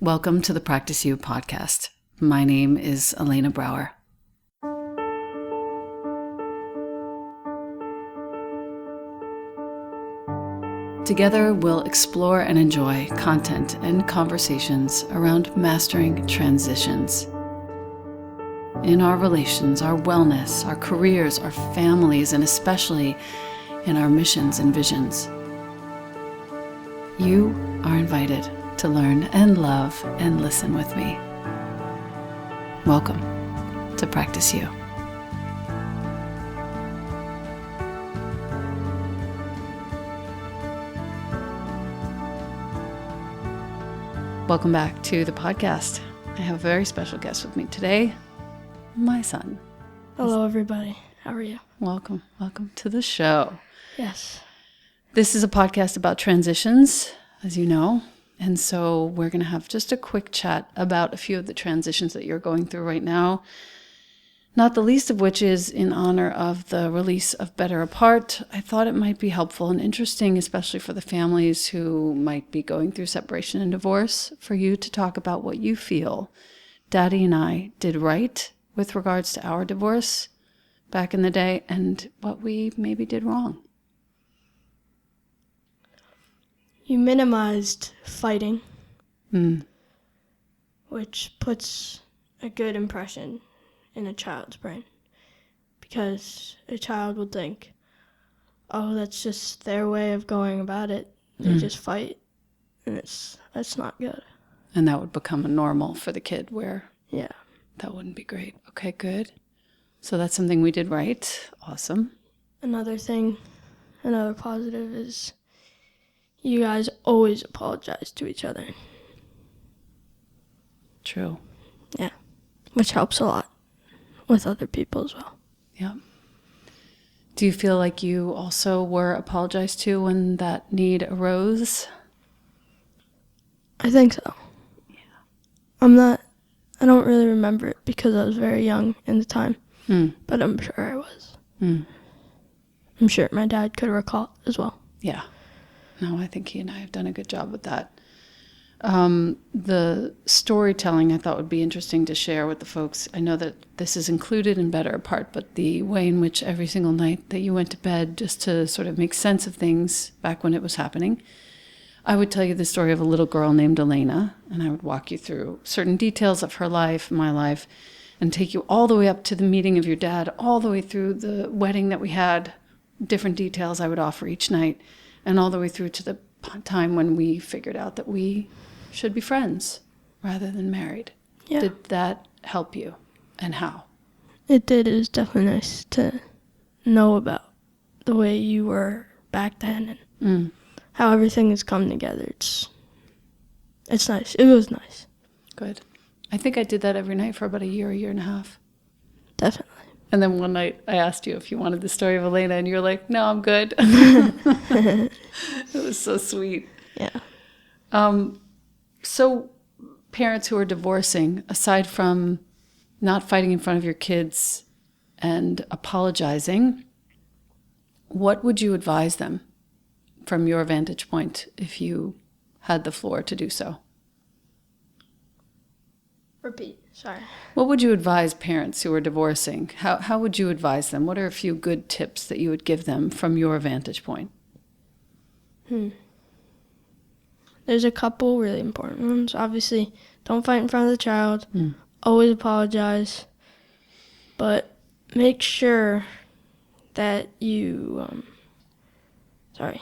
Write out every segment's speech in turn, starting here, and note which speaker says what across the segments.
Speaker 1: Welcome to the Practice You podcast. My name is Elena Brower. Together, we'll explore and enjoy content and conversations around mastering transitions in our relations, our wellness, our careers, our families, and especially in our missions and visions. You are invited to learn and love and listen with me. Welcome to Practice You. Welcome back to the podcast. I have a very special guest with me today, my son.
Speaker 2: Hello, everybody. How are you?
Speaker 1: Welcome to the show.
Speaker 2: Yes.
Speaker 1: This is a podcast about transitions, as you know. And so we're going to have just a quick chat about a few of the transitions that you're going through right now, not the least of which is in honor of the release of Better Apart. I thought it might be helpful and interesting, especially for the families who might be going through separation and divorce, for you to talk about what you feel Daddy and I did right with regards to our divorce back in the day and what we maybe did wrong.
Speaker 2: You minimized fighting, which puts a good impression in a child's brain, because a child would think, oh, that's just their way of going about it. They just fight, and that's not good.
Speaker 1: And that would become a normal for the kid where
Speaker 2: Yeah.
Speaker 1: that wouldn't be great. Okay, good. So that's something we did right. Awesome.
Speaker 2: Another positive is you guys always apologize to each other.
Speaker 1: True.
Speaker 2: Yeah, which helps a lot with other people as well.
Speaker 1: Yeah. Do you feel like you also were apologized to when that need arose?
Speaker 2: I think so. Yeah. I don't really remember it because I was very young in the time, but I'm sure I was. I'm sure my dad could recall as well.
Speaker 1: Yeah. No, I think he and I have done a good job with that. The storytelling I thought would be interesting to share with the folks. I know that this is included in Better Apart, but the way in which every single night that you went to bed just to sort of make sense of things back when it was happening, I would tell you the story of a little girl named Elena, and I would walk you through certain details of her life, my life, and take you all the way up to the meeting of your dad, all the way through the wedding that we had, different details I would offer each night, and all the way through to the time when we figured out that we should be friends rather than married.
Speaker 2: Yeah.
Speaker 1: Did that help you, and how?
Speaker 2: It did. It was definitely nice to know about the way you were back then and how everything has come together. It's nice. It was nice.
Speaker 1: Good. I think I did that every night for about a year and a half.
Speaker 2: Definitely.
Speaker 1: And then one night I asked you if you wanted the story of Elena, and you're like, no, I'm good. It was so sweet.
Speaker 2: Yeah.
Speaker 1: So parents who are divorcing, aside from not fighting in front of your kids and apologizing, what would you advise them from your vantage point if you had the floor to do so?
Speaker 2: Repeat. Sorry.
Speaker 1: What would you advise parents who are divorcing? How would you advise them? What are a few good tips that you would give them from your vantage point?
Speaker 2: There's a couple really important ones. Obviously, don't fight in front of the child. Always apologize. But make sure that you... sorry.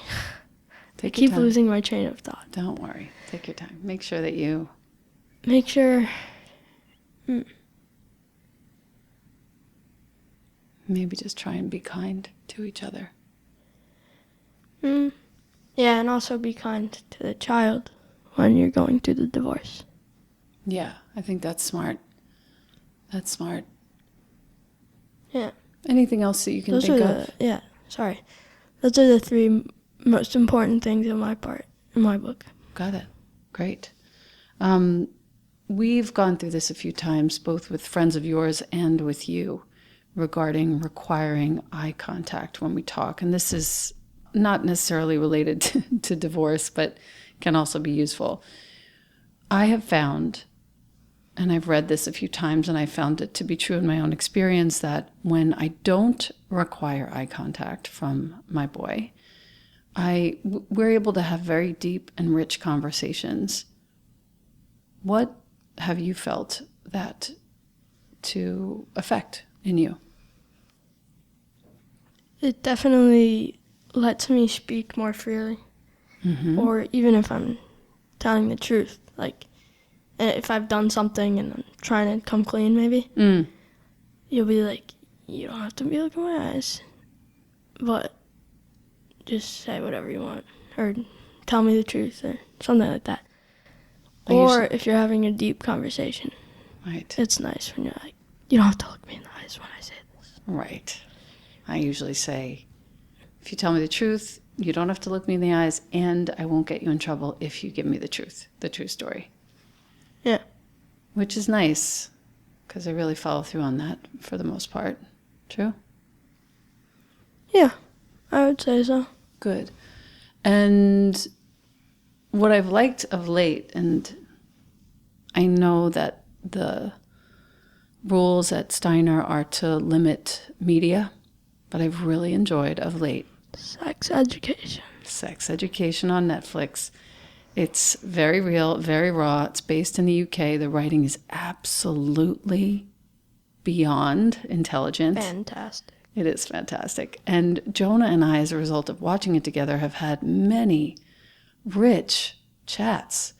Speaker 2: I keep losing my train of thought.
Speaker 1: Don't worry. Take your time. Make sure that you...
Speaker 2: Make sure...
Speaker 1: Maybe just try and be kind to each other.
Speaker 2: Yeah, and also be kind to the child when you're going through the divorce.
Speaker 1: Yeah, I think that's smart. That's smart.
Speaker 2: Yeah.
Speaker 1: Anything else that you can think of?
Speaker 2: Those are the three most important things in my book.
Speaker 1: Got it. Great. We've gone through this a few times, both with friends of yours and with you, regarding requiring eye contact when we talk. And this is not necessarily related to divorce, but can also be useful. I have found, and I've read this a few times, and I found it to be true in my own experience, that when I don't require eye contact from my boy, we're able to have very deep and rich conversations. What have you felt that to affect in you?
Speaker 2: It definitely lets me speak more freely. Or even if I'm telling the truth, like if I've done something and I'm trying to come clean, maybe, you'll be like, you don't have to be looking in my eyes, but just say whatever you want, or tell me the truth, or something like that. Or if you're having a deep conversation,
Speaker 1: right,
Speaker 2: it's nice when you're like, you don't have to look me in the eyes when I say this.
Speaker 1: Right. I usually say, if you tell me the truth, you don't have to look me in the eyes, and I won't get you in trouble if you give me the true story.
Speaker 2: Yeah.
Speaker 1: Which is nice, because I really follow through on that for the most part. True?
Speaker 2: Yeah, I would say so.
Speaker 1: Good. And what I've liked of late, and I know that the rules at Steiner are to limit media, but I've really enjoyed of late
Speaker 2: Sex education.
Speaker 1: Sex Education on Netflix. It's very real, very raw. It's based in the UK. The writing is absolutely beyond intelligent.
Speaker 2: Fantastic.
Speaker 1: It is fantastic. And Jonah and I, as a result of watching it together, have had many rich chats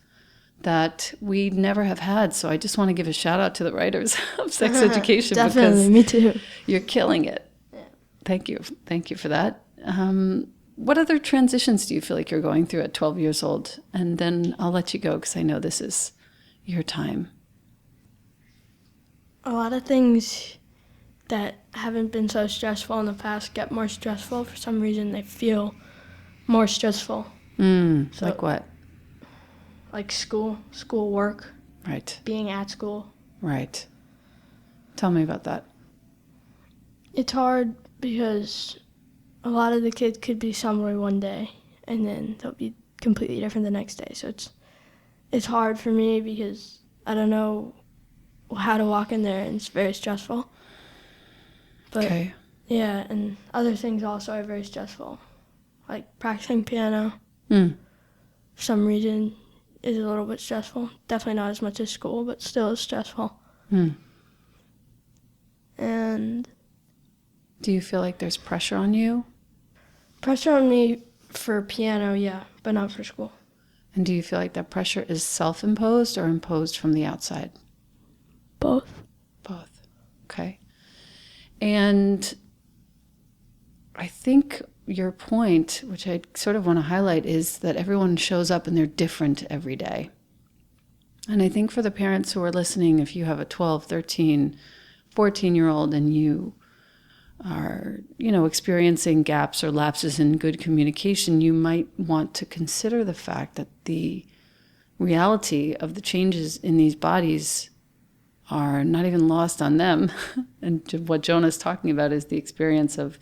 Speaker 1: that we never have had. So I just want to give a shout out to the writers of Sex Education.
Speaker 2: Definitely,
Speaker 1: because
Speaker 2: me too.
Speaker 1: you're killing it. Yeah. Thank you. Thank you for that. What other transitions do you feel like you're going through at 12 years old? And then I'll let you go because I know this is your time.
Speaker 2: A lot of things that haven't been so stressful in the past get more stressful. For some reason, they feel more stressful.
Speaker 1: Like what?
Speaker 2: Like school work,
Speaker 1: Right.
Speaker 2: being at school.
Speaker 1: Right. Tell me about that.
Speaker 2: It's hard because a lot of the kids could be somewhere one day and then they'll be completely different the next day. So it's hard for me because I don't know how to walk in there, and it's very stressful. But
Speaker 1: Okay.
Speaker 2: yeah, and other things also are very stressful. Like practicing piano,
Speaker 1: Mm.
Speaker 2: for some reason, is a little bit stressful. Definitely not as much as school, but still is stressful.
Speaker 1: Mm.
Speaker 2: And
Speaker 1: Do you feel like there's pressure on you?
Speaker 2: pressure on me for piano, yeah, but not for school.
Speaker 1: And do you feel like that pressure is self-imposed or imposed from the outside?
Speaker 2: Both.
Speaker 1: Both. Okay. And I think your point, which I sort of want to highlight, is that everyone shows up and they're different every day. And I think for the parents who are listening, if you have a 12, 13, 14-year-old and you are, experiencing gaps or lapses in good communication, you might want to consider the fact that the reality of the changes in these bodies are not even lost on them. And what Jonah's talking about is the experience of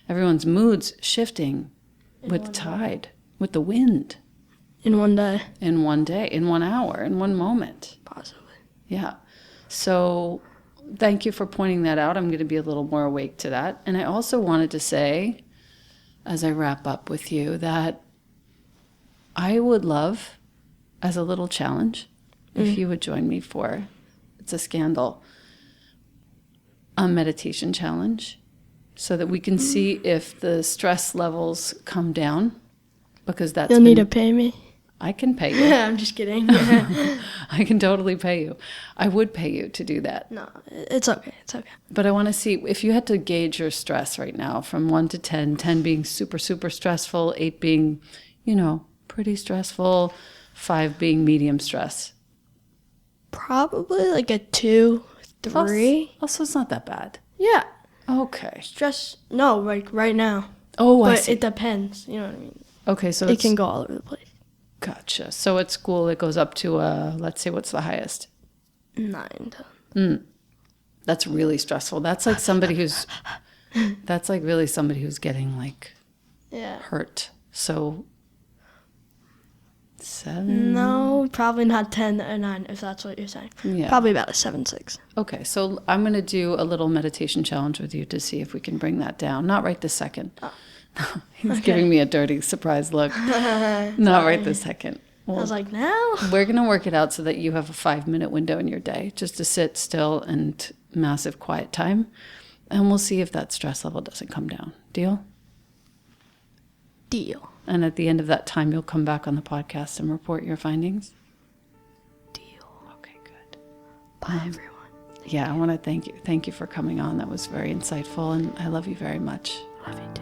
Speaker 1: everyone's moods shifting with the tide, with the wind.
Speaker 2: In one day.
Speaker 1: In one day, in 1 hour, in one moment.
Speaker 2: Possibly.
Speaker 1: Yeah. So thank you for pointing that out. I'm going to be a little more awake to that. And I also wanted to say, as I wrap up with you, that I would love, as a little challenge, if you would join me for, it's a scandal, a meditation challenge, so that we can see if the stress levels come down, because that's
Speaker 2: You'll need to pay me.
Speaker 1: I can pay you.
Speaker 2: I'm just kidding.
Speaker 1: I can totally pay you. I would pay you to do that.
Speaker 2: No, it's okay. It's okay.
Speaker 1: But I want to see, if you had to gauge your stress right now from 1 to 10, 10 being super, super stressful, 8 being, pretty stressful, 5 being medium stress.
Speaker 2: Probably like a 2, 3.
Speaker 1: Also, it's not that bad.
Speaker 2: Yeah.
Speaker 1: Okay.
Speaker 2: Stress, no, like right now.
Speaker 1: Oh, I
Speaker 2: But
Speaker 1: see.
Speaker 2: it depends, you know what I mean?
Speaker 1: Okay, so
Speaker 2: It can go all over the place.
Speaker 1: Gotcha. So at school, it goes up to, let's say, what's the highest?
Speaker 2: 9 to.
Speaker 1: That's really stressful. That's like somebody who's, that's like really somebody who's getting like
Speaker 2: Yeah.
Speaker 1: hurt. So 7?
Speaker 2: No, probably not 10 or 9, if that's what you're saying.
Speaker 1: Yeah.
Speaker 2: Probably about a 7, 6.
Speaker 1: Okay, so I'm going to do a little meditation challenge with you to see if we can bring that down. Not right this second.
Speaker 2: Oh.
Speaker 1: He's
Speaker 2: Okay.
Speaker 1: giving me a dirty surprise look. Not right this second.
Speaker 2: I
Speaker 1: Well,
Speaker 2: was like, no.
Speaker 1: we're going to work it out so that you have a 5-minute window in your day just to sit still and massive quiet time. And we'll see if that stress level doesn't come down. Deal?
Speaker 2: Deal.
Speaker 1: And at the end of that time, you'll come back on the podcast and report your findings?
Speaker 2: Deal.
Speaker 1: Okay, good.
Speaker 2: Bye, everyone.
Speaker 1: Yeah, I want to thank you. Thank you for coming on. That was very insightful, and I love you very much.
Speaker 2: Love you too.